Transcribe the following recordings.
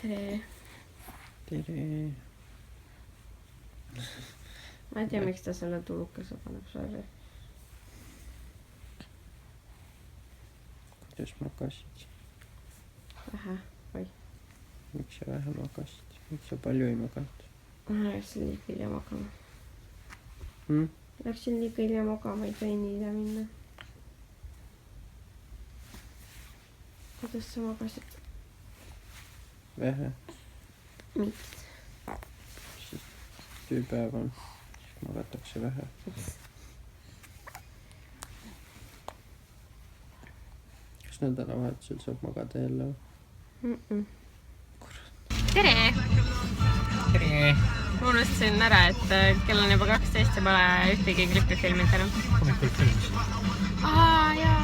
Tere. Tere. Ma ei tea, miks ta selle tulukese paneb, sorry. Kuidas magasid? Vähe, või? Miks sa vähe magasid? Miks sa palju ei maganud? Ma läksin liiga hilja magama. Läksin liiga hilja magama, ei tohi nii hilja minna. Kuidas sa magasid? Vähe. Miks? Sest tööpäev on, siis magatakse vähe. Kas nädalavahetusel saab magada jälle või? Tere! Tere! Ma unustasin ära, et kell on juba 12 ja pole ühtegi klippi filminud enam. Hommikul filmis. Jaa!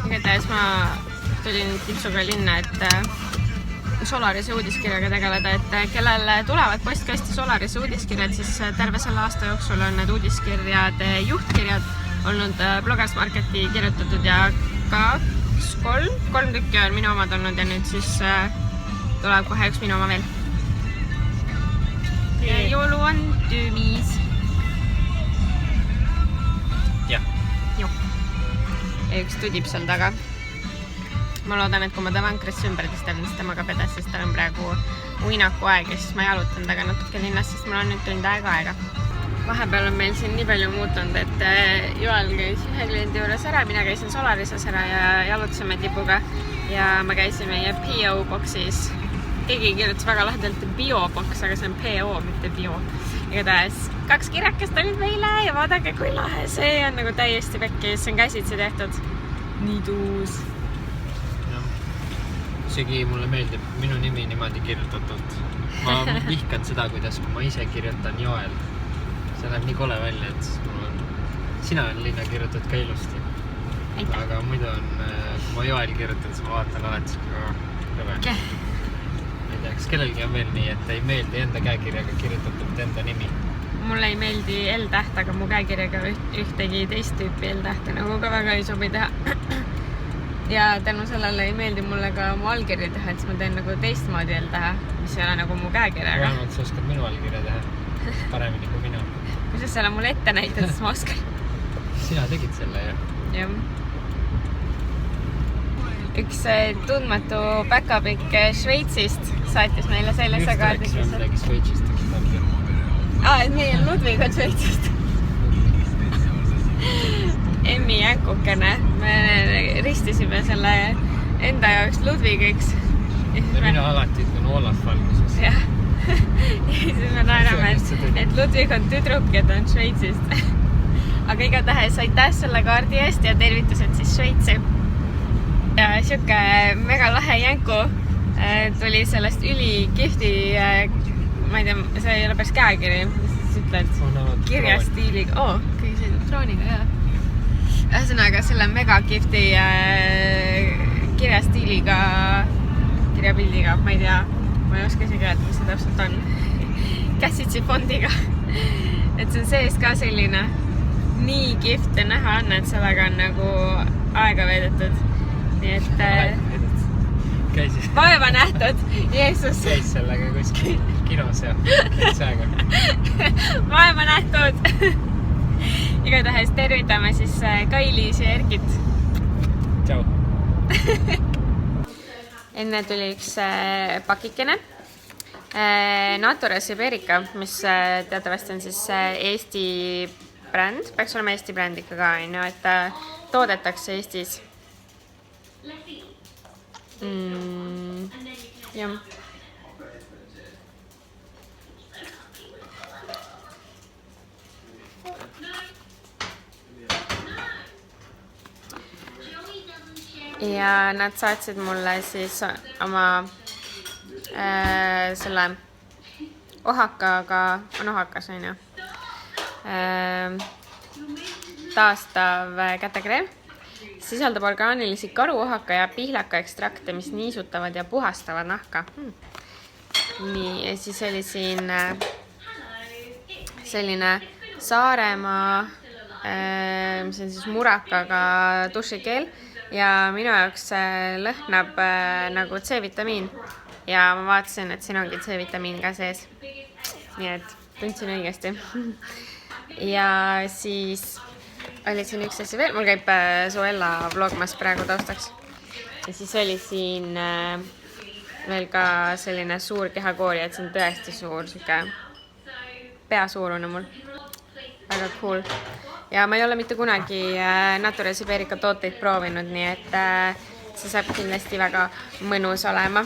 Igatahes ma tulin tipsuga linna, et Solarise uudiskirjaga tegeleda, et kellel tulevad postkasti Solarise uudiskirjad, siis terve selle aasta jooksul on need uudiskirjade juhtkirjad olnud Bloggers Marketi kirjutatud ja kolm tükki on minu omad olnud ja nüüd siis tuleb kohe üks minu oma veel. Joulu on tüümis. Jah. Joo. Ja üks tudib seal taga. Ma loodan, et kui ma ta vankrisse ümber tõstan, siis temaga pedas, sest tal on praegu uinaku aeg ja siis ma jalutan taga natuke linnas, sest mul on nüüd tund aega. Vahepeal on meil siin nii palju muutunud, et Joel käis ühe kliendi juures ära, mina käisin Solarises ära ja jalutasime tipuga ja me käisime meie PO boxis. Keegi kirjutas väga lahedalt bio box, aga see on PO, mitte bio. Igatahes 2 kirjakest olid meile ja vaadake, kui lahe see on nagu täiesti pekki, see on käsitsi tehtud. Nii tuus. Isegi mulle meeldib minu nimi niimoodi kirjutatult. Ma vihkan seda, kuidas ma ise kirjutan Joel. See näeb nii kole välja, et sina on Liina kirjutad ka ilusti. Aga muidu on, kui ma Joel kirjutan, siis ma vaatan alati kõve. Ma ei tea, kas kellelgi on veel nii, et ei meeldi enda käekirjaga kirjutatult enda nimi? Mulle ei meeldi L-täht, aga mu käekirjaga ühtegi teist tüüpi L-tähte nagu ka väga ei sobi teha. Ja tänu sellele ei meeldi mulle ka mu allkirja teha, et ma teen nagu teistmoodi L-tähe, mis ei ole nagu mu käekirjaga. Vähemalt sa oskad minu allkirja teha paremini kui minu. Kui sa selle mulle ette näitad, siis ma oskan. Sina tegid selle, jah? Jah. Üks tundmatu päkapikk Šveitsist saatis meile sellise kaardi. Just rääkisime midagi Šveitsist, eks talgi. Et meie Ludvig on Šveitsist. Emmi jänkukene. Me ristisime selle enda jaoks Ludvigiks. Ja mina alati ütlen Olaf alguses. Jah. Ja siis me naerame, et Ludvig on tüdruk ja ta on Šveitsist. Aga igatahes aitäh selle kaardi eest ja tervitused siis Šveitsi. Ja siuke mega lahe jänku tuli sellest ülikihvti, ma ei tea, see ei ole päris käekiri, mis ütled kirjastiiliga. Kõige see trooniga, jah. Ühesõnaga selle mega kihvti kirjastiiliga, kirjapildiga, ma ei tea, ma ei oska isegi öelda, mis see täpselt on. Käsitsi fondiga. Et see on sees ka selline nii kihvt ja näha on, et sellega on nagu aega veedetud. Nii et vaeva nähtud, Jeesus. Käis sellega kuskil kinos ja aega. Vaeva nähtud. Igatahes tervitame siis Kai-Liis ja Erkit. Tšau. Enne tuli üks pakikene. Natura Siberica, mis teatavasti on siis Eesti bränd. Peaks olema Eesti bränd ikka ka, et toodetakse Eestis. Jah. Ja nad saatsid mulle siis oma selle ohakaga, on ohakas, on ju, taastav kätekreem. Sisaldab orgaanilisi karuohaka ja pihlaka ekstrakte, mis niisutavad ja puhastavad nahka. Nii, ja siis oli siin selline Saaremaa, mis on siis murakaga dušikeel, ja minu jaoks see lõhnab nagu C-vitamiin ja ma vaatasin, et siin ongi C-vitamiin ka sees. Nii et tundsin õigesti. Ja siis oli siin üks asi veel, mul käib Zoella vlogmas praegu taustaks. Ja siis oli siin veel ka selline suur kehakoori, et see on tõesti suur, siuke peasuurune mul. Väga cool. Ja ma ei ole mitte kunagi Natura Siberica tooteid proovinud, nii et see saab kindlasti väga mõnus olema.